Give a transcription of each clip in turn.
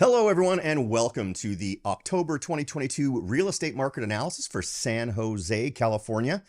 Hello, everyone, and welcome to the October 2022 real estate market analysis for San Jose, California.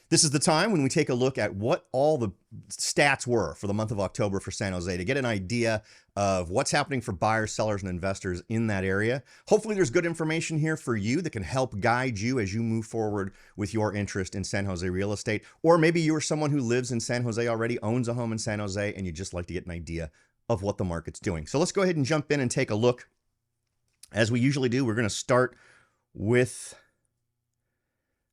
This is the time when we take a look at what all the stats were for the month of October for San Jose to get an idea of what's happening for buyers, sellers, and investors in that area. Hopefully, there's good information here for you that can help guide you as you move forward with your interest in San Jose real estate. Or maybe you're someone who lives in San Jose already, owns a home in San Jose, and you just like to get an idea of what the market's doing. So let's go ahead and jump in and take a look. As we usually do, we're going to start with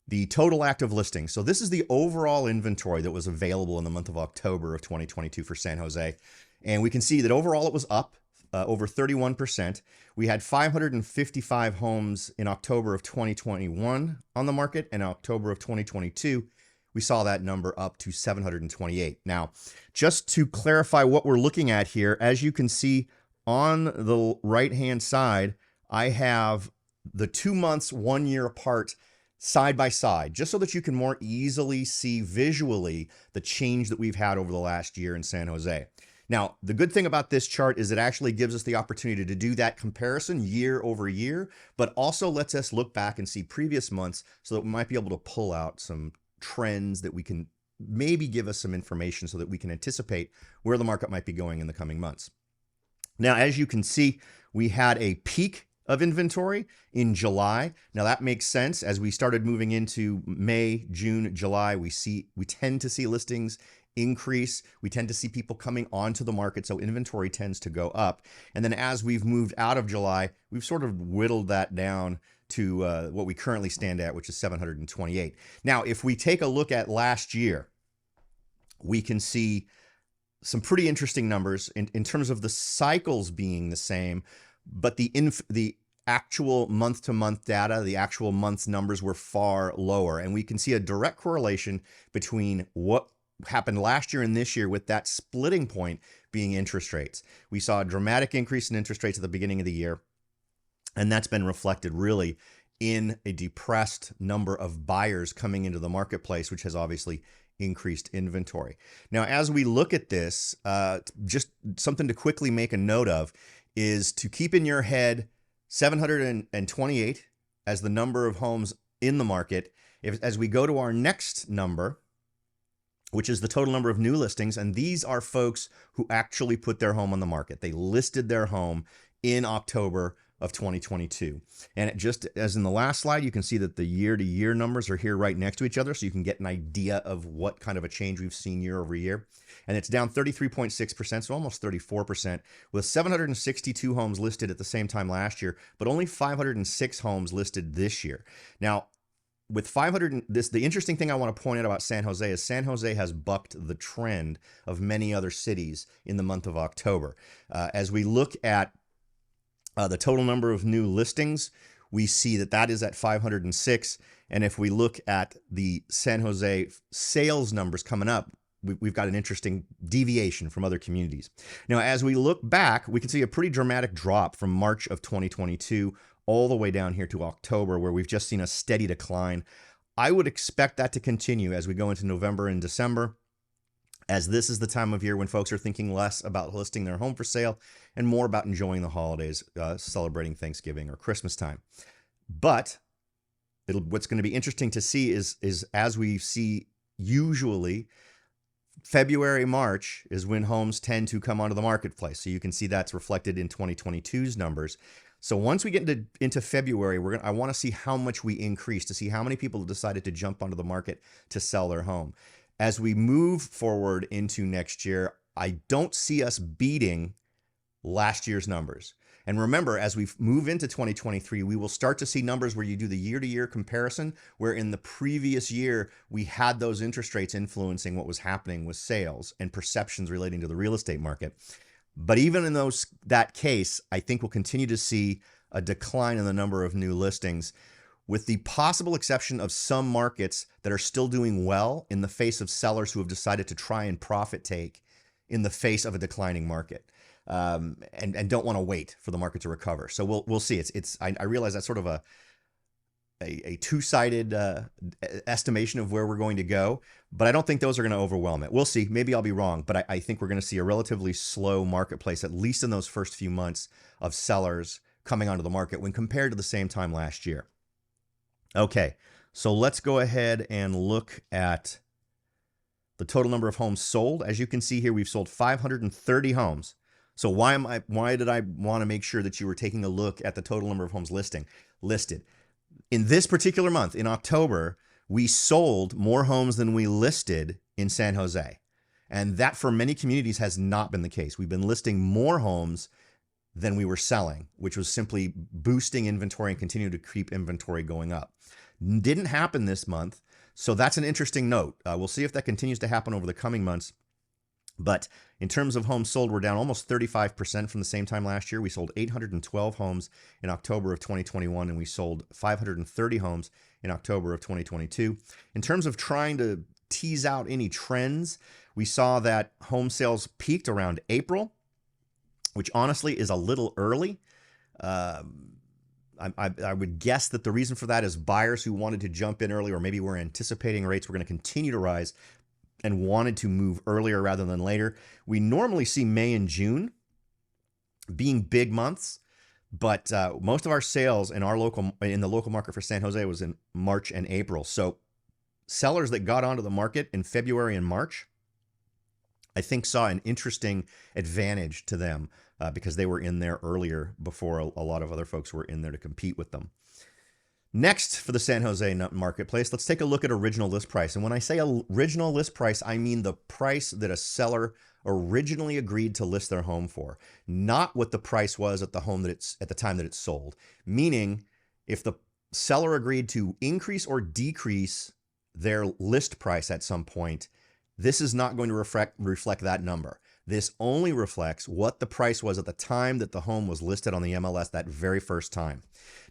the total active listings. So this is the overall inventory that was available in the month of October of 2022 for San Jose. And we can see that overall it was up over 31%. We had 555 homes in October of 2021 on the market, and in October of 2022, we saw that number up to 728. Now, just to clarify what we're looking at here, as you can see on the right-hand side, I have the 2 months, 1 year apart side by side, just so that you can more easily see visually the change that we've had over the last year in San Jose. Now, the good thing about this chart is it actually gives us the opportunity to do that comparison year over year, but also lets us look back and see previous months so that we might be able to pull out some trends that we can maybe give us some information so that we can anticipate where the market might be going in the coming months. Now, as you can see, we had a peak of inventory in July. Now that makes sense. As we started moving into May, June, July, we tend to see listings increase. We tend to see people coming onto the market, so inventory tends to go up. And then as we've moved out of July, we've sort of whittled that down to what we currently stand at, which is 728. Now, if we take a look at last year, we can see some pretty interesting numbers in terms of the cycles being the same, but the actual month-to-month data, the actual month's numbers were far lower. And we can see a direct correlation between what happened last year and this year, with that splitting point being interest rates. We saw a dramatic increase in interest rates at the beginning of the year, and that's been reflected really in a depressed number of buyers coming into the marketplace, which has obviously increased inventory. Now, as we look at this, just something to quickly make a note of is to keep in your head 728 as the number of homes in the market. As we go to our next number, which is the total number of new listings, and these are folks who actually put their home on the market. They listed their home in October of 2022. And just as in the last slide, you can see that the year-to-year numbers are here right next to each other, so you can get an idea of what kind of a change we've seen year over year. And it's down 33.6%, so almost 34%, with 762 homes listed at the same time last year, but only 506 homes listed this year. Now, with 500, the interesting thing I want to point out about San Jose is San Jose has bucked the trend of many other cities in the month of October. As we look at the total number of new listings, we see that that is at 506. And if we look at the San Jose sales numbers coming up, we've got an interesting deviation from other communities. Now, as we look back, we can see a pretty dramatic drop from March of 2022 all the way down here to October, where we've just seen a steady decline. I would expect that to continue as we go into November and December, as this is the time of year when folks are thinking less about listing their home for sale and more about enjoying the holidays, celebrating Thanksgiving or Christmas time. But what's going to be interesting to see is as we see usually February, March is when homes tend to come onto the marketplace. So you can see that's reflected in 2022's numbers. So once we get into February, I want to see how much we increase, to see how many people have decided to jump onto the market to sell their home. As we move forward into next year, I don't see us beating last year's numbers. And remember, as we move into 2023, we will start to see numbers where you do the year-to-year comparison, where in the previous year, we had those interest rates influencing what was happening with sales and perceptions relating to the real estate market. But even in that case, I think we'll continue to see a decline in the number of new listings, with the possible exception of some markets that are still doing well in the face of sellers who have decided to try and profit take in the face of a declining market, and don't want to wait for the market to recover. So we'll see. I realize that's sort of a two-sided estimation of where we're going to go, but I don't think those are going to overwhelm it. We'll see. Maybe I'll be wrong, but I think we're going to see a relatively slow marketplace, at least in those first few months of sellers coming onto the market when compared to the same time last year. Okay, so let's go ahead and look at the total number of homes sold. As you can see here, we've sold 530 homes. So why did I want to make sure that you were taking a look at the total number of homes listed? In this particular month, in October, we sold more homes than we listed in San Jose. And that for many communities has not been the case. We've been listing more homes than we were selling, which was simply boosting inventory and continue to keep inventory going up. Didn't happen this month. So that's an interesting note. We'll see if that continues to happen over the coming months. But in terms of homes sold, we're down almost 35% from the same time last year. We sold 812 homes in October of 2021, and we sold 530 homes in October of 2022. In terms of trying to tease out any trends, we saw that home sales peaked around April, which honestly is a little early. I would guess that the reason for that is buyers who wanted to jump in early, or maybe were anticipating rates were going to continue to rise and wanted to move earlier rather than later. We normally see May and June being big months, but most of our sales in the local market for San Jose was in March and April. So sellers that got onto the market in February and March, I think saw an interesting advantage to them because they were in there earlier before a lot of other folks were in there to compete with them. Next, for the San Jose marketplace, let's take a look at original list price. And when I say original list price, I mean the price that a seller originally agreed to list their home for, not what the price was at the home at the time that it's sold. Meaning, if the seller agreed to increase or decrease their list price at some point, this is not going to reflect that number. This only reflects what the price was at the time that the home was listed on the MLS that very first time.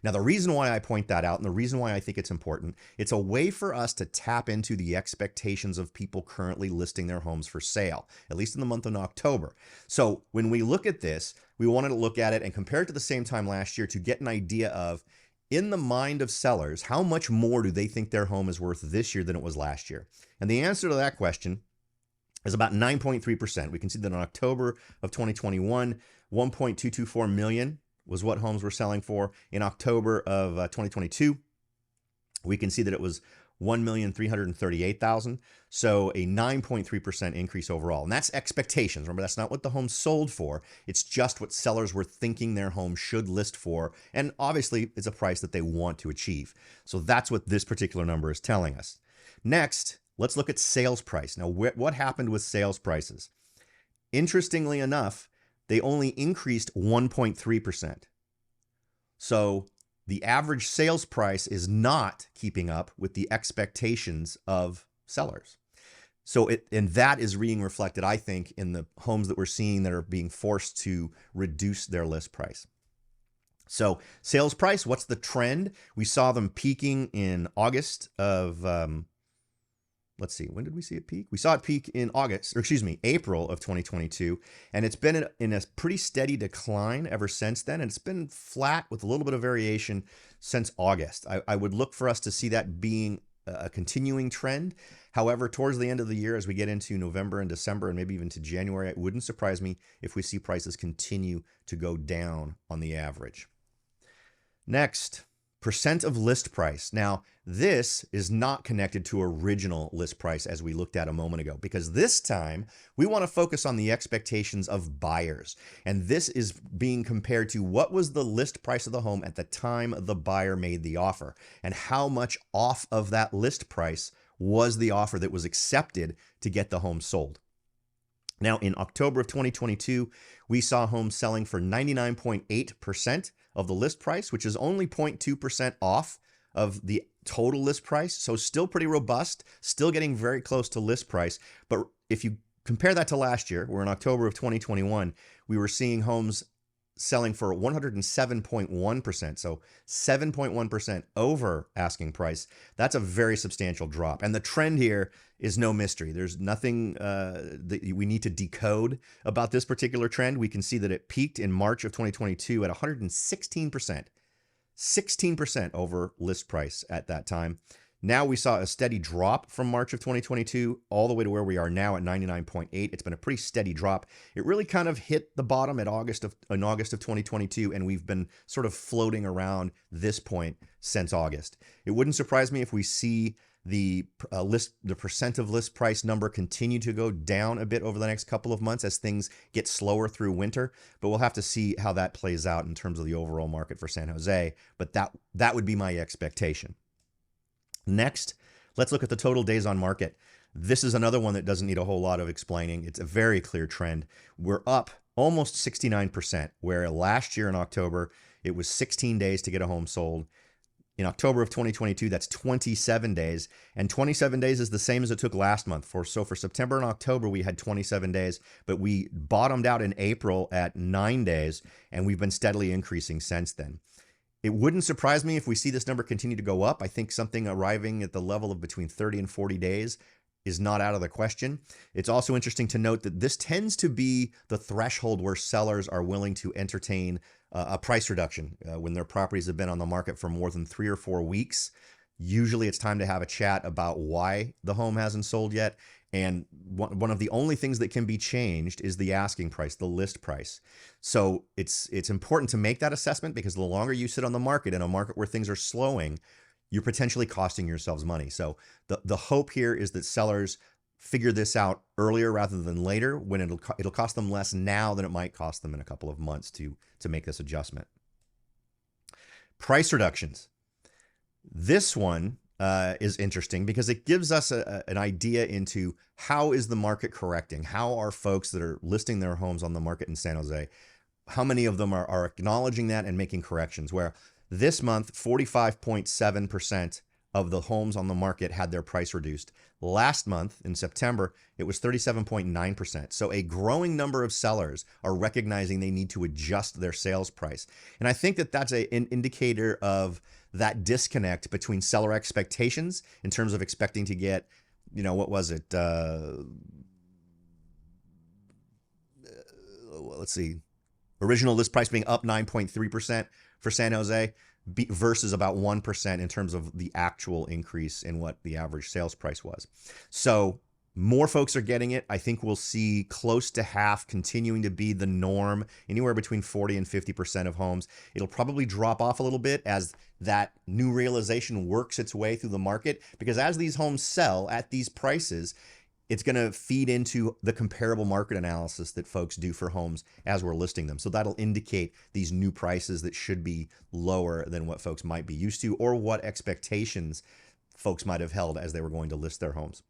Now, the reason why I point that out and the reason why I think it's important, it's a way for us to tap into the expectations of people currently listing their homes for sale, at least in the month of October. So when we look at this, we wanted to look at it and compare it to the same time last year to get an idea of, in the mind of sellers, how much more do they think their home is worth this year than it was last year? And the answer to that question is about 9.3%. We can see that in October of 2021, 1.224 million was what homes were selling for. In October of 2022, we can see that it was 1,338,000. So a 9.3% increase overall. And that's expectations. Remember, that's not what the home sold for. It's just what sellers were thinking their home should list for. And obviously, it's a price that they want to achieve. So that's what this particular number is telling us. Next, let's look at sales price. Now, what happened with sales prices? Interestingly enough, they only increased 1.3%. So the average sales price is not keeping up with the expectations of sellers. And that is being reflected, I think, in the homes that we're seeing that are being forced to reduce their list price. So sales price, what's the trend? We saw them peaking in August of let's see, when did we see it peak? We saw it peak in April of 2022, and it's been in a pretty steady decline ever since then, and it's been flat with a little bit of variation since August. I would look for us to see that being a continuing trend. However, towards the end of the year, as we get into November and December, and maybe even to January, it wouldn't surprise me if we see prices continue to go down on the average. Next, percent of list price. Now, this is not connected to original list price as we looked at a moment ago, because this time we want to focus on the expectations of buyers. And this is being compared to what was the list price of the home at the time the buyer made the offer, and how much off of that list price was the offer that was accepted to get the home sold. Now, in October of 2022, we saw homes selling for 99.8% of the list price, which is only 0.2% off of the total list price. So still pretty robust, still getting very close to list price. But if you compare that to last year, where in October of 2021, we were seeing homes selling for 107.1%, so 7.1% over asking price. That's a very substantial drop. And the trend here is no mystery. There's nothing that we need to decode about this particular trend. We can see that it peaked in March of 2022 at 116%. 16% over list price at that time. Now we saw a steady drop from March of 2022 all the way to where we are now at 99.8. It's been a pretty steady drop. It really kind of hit the bottom in August of 2022, and we've been sort of floating around this point since August. It wouldn't surprise me if we see the percent of list price number continue to go down a bit over the next couple of months as things get slower through winter, but we'll have to see how that plays out in terms of the overall market for San Jose. But that would be my expectation. Next, let's look at the total days on market. This is another one that doesn't need a whole lot of explaining. It's a very clear trend. We're up almost 69%, where last year in October, it was 16 days to get a home sold. In October of 2022, that's 27 days, and 27 days is the same as it took last month. So for September and October, we had 27 days, but we bottomed out in April at 9 days, and we've been steadily increasing since then. It wouldn't surprise me if we see this number continue to go up. I think something arriving at the level of between 30 and 40 days is not out of the question. It's also interesting to note that this tends to be the threshold where sellers are willing to entertain a price reduction when their properties have been on the market for more than 3 or 4 weeks. Usually it's time to have a chat about why the home hasn't sold yet. And one of the only things that can be changed is the asking price, the list price. So it's important to make that assessment, because the longer you sit on the market in a market where things are slowing, you're potentially costing yourselves money. So the hope here is that sellers figure this out earlier rather than later, when it'll cost them less now than it might cost them in a couple of months to make this adjustment. Price reductions. This one is interesting because it gives us an idea into how is the market correcting? How are folks that are listing their homes on the market in San Jose, how many of them are acknowledging that and making corrections? Where this month, 45.7% of the homes on the market had their price reduced. Last month, in September, it was 37.9%. So a growing number of sellers are recognizing they need to adjust their sales price. And I think that that's an indicator of that disconnect between seller expectations in terms of expecting to get, what was it? Let's see. Original list price being up 9.3% for San Jose versus about 1% in terms of the actual increase in what the average sales price was. So more folks are getting it. I think we'll see close to half continuing to be the norm, anywhere between 40 and 50% of homes. It'll probably drop off a little bit as that new realization works its way through the market, because as these homes sell at these prices, it's going to feed into the comparable market analysis that folks do for homes as we're listing them. So that'll indicate these new prices that should be lower than what folks might be used to, or what expectations folks might have held as they were going to list their homes.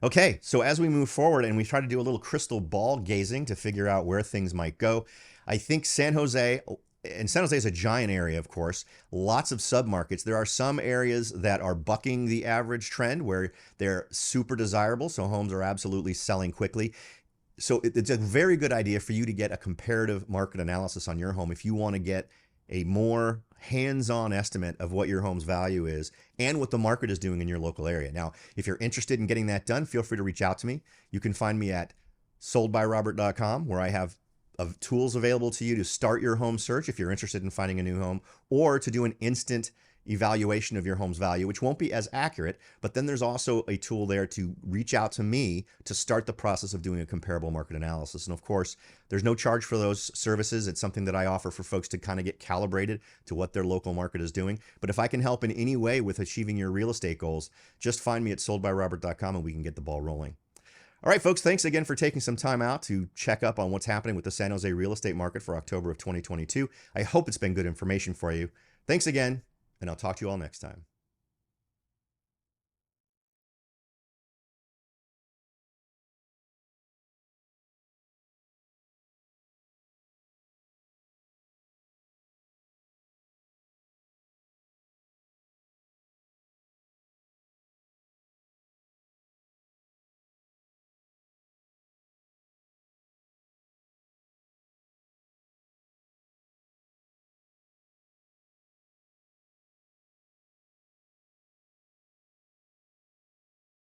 Okay, so as we move forward and we try to do a little crystal ball gazing to figure out where things might go, I think San Jose is a giant area, of course, lots of submarkets. There are some areas that are bucking the average trend where they're super desirable, so homes are absolutely selling quickly. So it's a very good idea for you to get a comparative market analysis on your home if you want to get a more hands-on estimate of what your home's value is and what the market is doing in your local area. Now, if you're interested in getting that done, feel free to reach out to me. You can find me at soldbyrobert.com, where I have tools available to you to start your home search if you're interested in finding a new home, or to do an instant evaluation of your home's value, which won't be as accurate, but then there's also a tool there to reach out to me to start the process of doing a comparable market analysis. And of course, there's no charge for those services. It's something that I offer for folks to kind of get calibrated to what their local market is doing. But if I can help in any way with achieving your real estate goals, just find me at soldbyrobert.com and we can get the ball rolling. All right, folks, thanks again for taking some time out to check up on what's happening with the San Jose real estate market for October of 2022. I hope it's been good information for you. Thanks again, and I'll talk to you all next time.